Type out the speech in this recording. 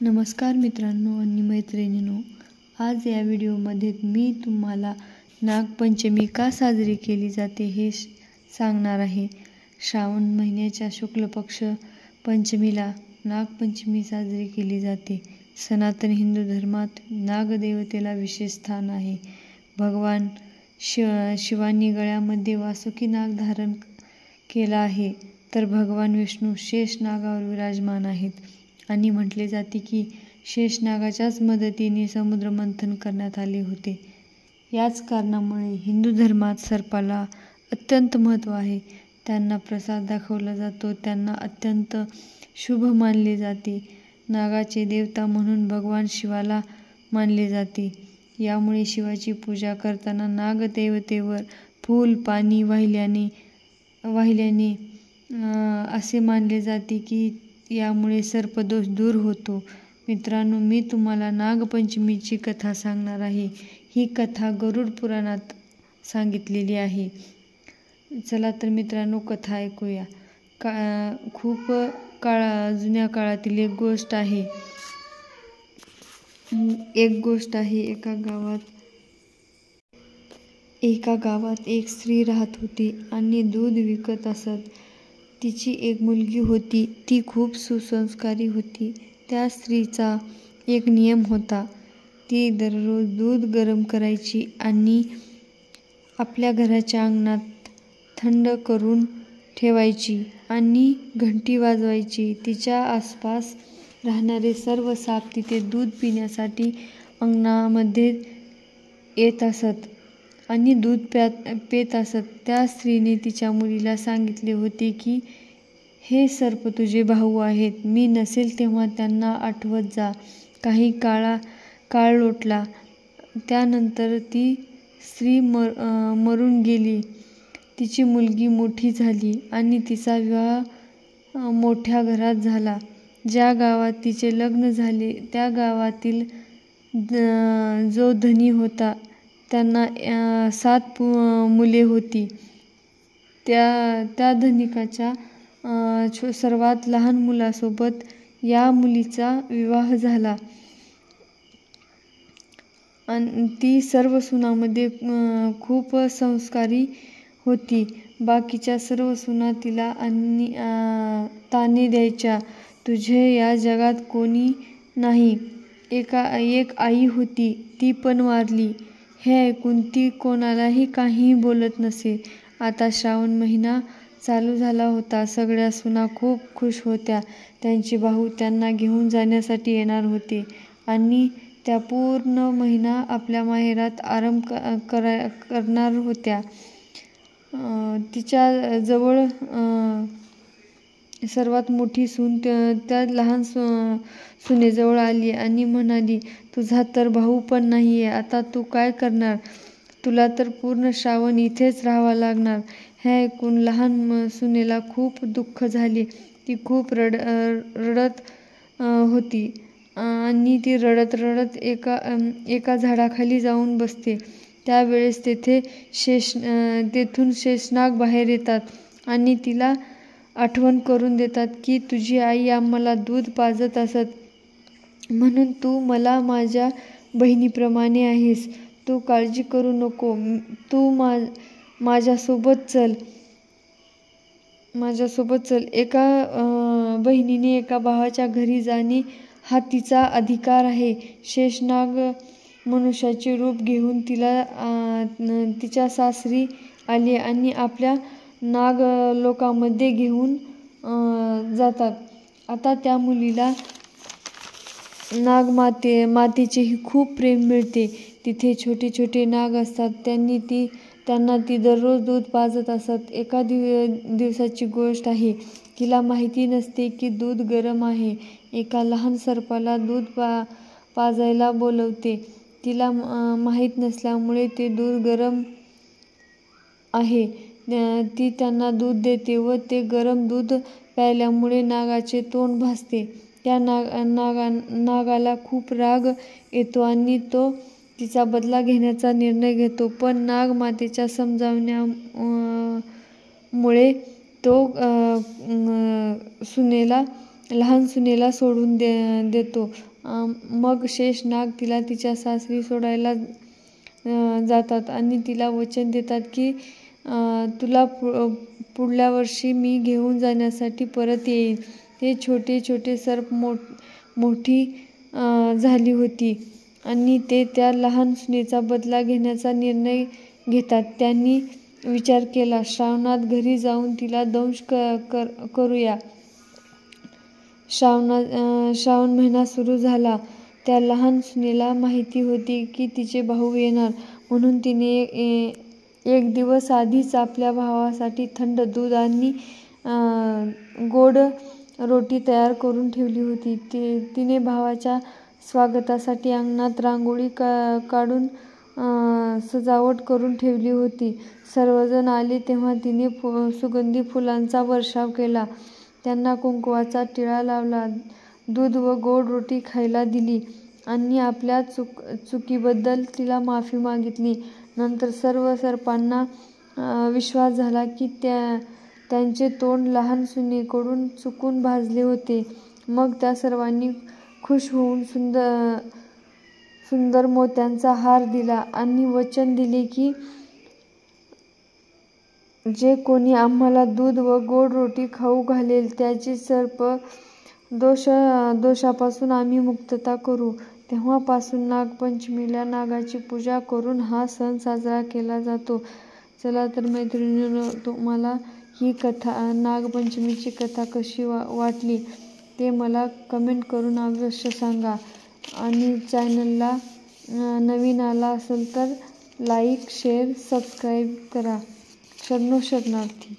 नमस्कार मित्रांनो आणि मैत्रिणींनो, आज या व्हिडिओमध्ये मी तुम्हाला नागपंचमी का साजरी केली जाते हे सांगणार आहे. श्रावण महिन्याच्या शुक्ल पक्ष पंचमीला नागपंचमी साजरी केली जाते. सनातन हिंदू धर्मात नागदेवतेला विशेष स्थान आहे. भगवान शिवांनी गळ्यामध्ये वासुकी नाग धारण केला आहे, तर भगवान विष्णू शेष नागावर विराजमान आहेत आणि म्हटले जाते की शेषनागाच्याच मदतीने समुद्रमंथन करण्यात आले होते. याच कारणामुळे हिंदू धर्मात सर्पाला अत्यंत महत्त्व आहे. त्यांना प्रसाद दाखवला जातो, त्यांना अत्यंत शुभ मानले जाते. नागाचे देवता म्हणून भगवान शिवाला मानले जाते. यामुळे शिवाची पूजा करताना नागदेवतेवर फूल पाणी वाहिल्याने असे मानले जाते की यामुळे सर्पदोष दूर होतो. मित्रांनो, मी तुम्हाला नागपंचमीची कथा सांगणार आहे. ही कथा गरुड पुराणात सांगितलेली आहे. चला तर मित्रांनो, कथा ऐकूया. खूप जुन्या काळातील एक गोष्ट आहे. एका गावात एक स्त्री राहत होती आणि दूध विकत असत. तिची एक मुलगी होती. ती खूप सुसंस्कारी होती. त्या स्त्रीचा एक नियम होता. ती दररोज दूध गरम करायची आणि आपल्या घराच्या अंगणात थंड करून ठेवायची आणि घंटी वाजवायची. तिच्या आसपास राहणारे सर्व साप तिथे दूध पिण्यासाठी अंगणामध्ये येत असत आणि दूध पेत असत. त्या स्त्रीने तिच्या मुलीला सांगितले होते की हे सर्प तुझे भाऊ आहेत. मी नसेल तेव्हा त्यांना आठवत जा. काही काळ लोटला. त्यानंतर ती स्त्री मरून गेली. तिची मुलगी मोठी झाली आणि तिचा विवाह मोठ्या घरात झाला. ज्या गावात तिचे लग्न झाले त्या गावातील जो धनी होता त्यांना 7 मुले होती. त्या धनिकाच्या सर्वात लहान मुलासोबत या मुलीचा विवाह झाला. ती सर्व सुनांमध्ये खूप संस्कारी होती. बाकीच्या सर्व सुना तिला ताने द्यायच्या. तुझे या जगात कोणी नाही. एक आई होती, ती पण वारली. हे ऐकून ती कोणालाही काहीही बोलत नसे. आता श्रावण महिना चालू झाला होता. सगळ्या सुना खूप खुश होत्या. त्यांचे भाऊ त्यांना घेऊन जाण्यासाठी येणार होते आणि त्या पूर्ण महिना आपल्या माहेरात आराम करणार होत्या. तिच्या जवळ सर्वात मोठी सून त्या लहान सुनेजवळ आली आणि म्हणाली, तुझा तर भाऊ पण नाहीये. आता तू काय करणार? तुला तर पूर्ण श्रावण इथेच राहावं लागणार. हे ऐकून लहान सुनेला खूप दुःख झाले. ती खूप रडत होती आणि ती रडत रडत एका झाडाखाली जाऊन बसते. त्यावेळेस तेथून शेषनाग बाहेर येतात आणि तिला आठवण करून देतात की तुझी आई आम्हाला दूध पाजत असत, म्हणून तू मला माझ्या बहिणीप्रमाणे आहेस. तू काळजी करू नको. तू माझ्यासोबत चल. एका बहिणीने एका भावाच्या घरी जाणे हा तिचा अधिकार आहे. शेषनाग मनुष्याचे रूप घेऊन तिच्या सासरी आले आणि आपल्या नागलोकामध्ये घेऊन जातात. आता त्या मुलीला नागमातेचेही खूप प्रेम मिळते. तिथे छोटे छोटे नाग असतात. त्यांना ती दररोज दूध पाजत असत. एका दिवसाची गोष्ट आहे. तिला माहिती नसते की दूध गरम आहे. एका लहान सर्पाला दूध पाजायला बोलवते. तिला माहीत नसल्यामुळे ते दूध गरम आहे. ती त्यांना दूध देते व ते गरम दूध प्यायल्यामुळे नागाचे तोंड भासते. त्या नागाला खूप राग येतो आणि तो तिचा बदला घेण्याचा निर्णय घेतो. पण नागमातेच्या समजावण्यामुळे तो सुनेला लहान सुनेला सोडून देतो. मग शेषनाग तिला तिच्या सासरी सोडायला जातात आणि तिला वचन देतात की तुला पुढल्या वर्षी मी घेऊन जाण्यासाठी परत येईन. ते छोटे छोटे सर्प मोठी झाली होती आणि ते त्या लहान सुनेचा बदला घेण्याचा निर्णय घेतात. त्यांनी विचार केला, श्रावणात घरी जाऊन तिला दंश करूया. श्रावण महिना सुरू झाला. त्या लहान सुनेला माहिती होती की तिचे भाऊ येणार, म्हणून तिने एक दिवस आधीच आपल्या भावासाठी थंड दूध आणि गोड रोटी तयार करून ठेवली होती. तिने भावाच्या स्वागतासाठी अंगणात रांगोळी काढून सजावट करून ठेवली होती. सर्वजण आले तेव्हा तिने सुगंधी फुलांचा वर्षाव केला, त्यांना कुंकवाचा टिळा लावला, दूध व गोड रोटी खायला दिली आणि आपल्या चुकीबद्दल तिला माफी मागितली. नंतर सर्व सर्पांना विश्वास झाला की त्यांचे तोंड लहान सुनेकडून चुकून भाजले होते. मग त्या सर्वांनी खुश होऊन सुंदर मोत्यांचा हार दिला आणि वचन दिले की जे कोणी आम्हाला दूध व गोड रोटी खाऊ घालेल त्याची सर्प दोषापासून आम्ही मुक्तता करू. तेव्हापासून नागपंचमीला नागाची पूजा करून हा सण साजरा केला जातो. चला तर मैत्रिणींनो, तुम्हाला ही कथा, नागपंचमीची कथा कशी वाटली ते मला कमेंट करून अवश्य सांगा. आणि चॅनलला नवीन आला असेल तर लाईक, शेअर, सबस्क्राईब करा. शरणो शरणार्थी.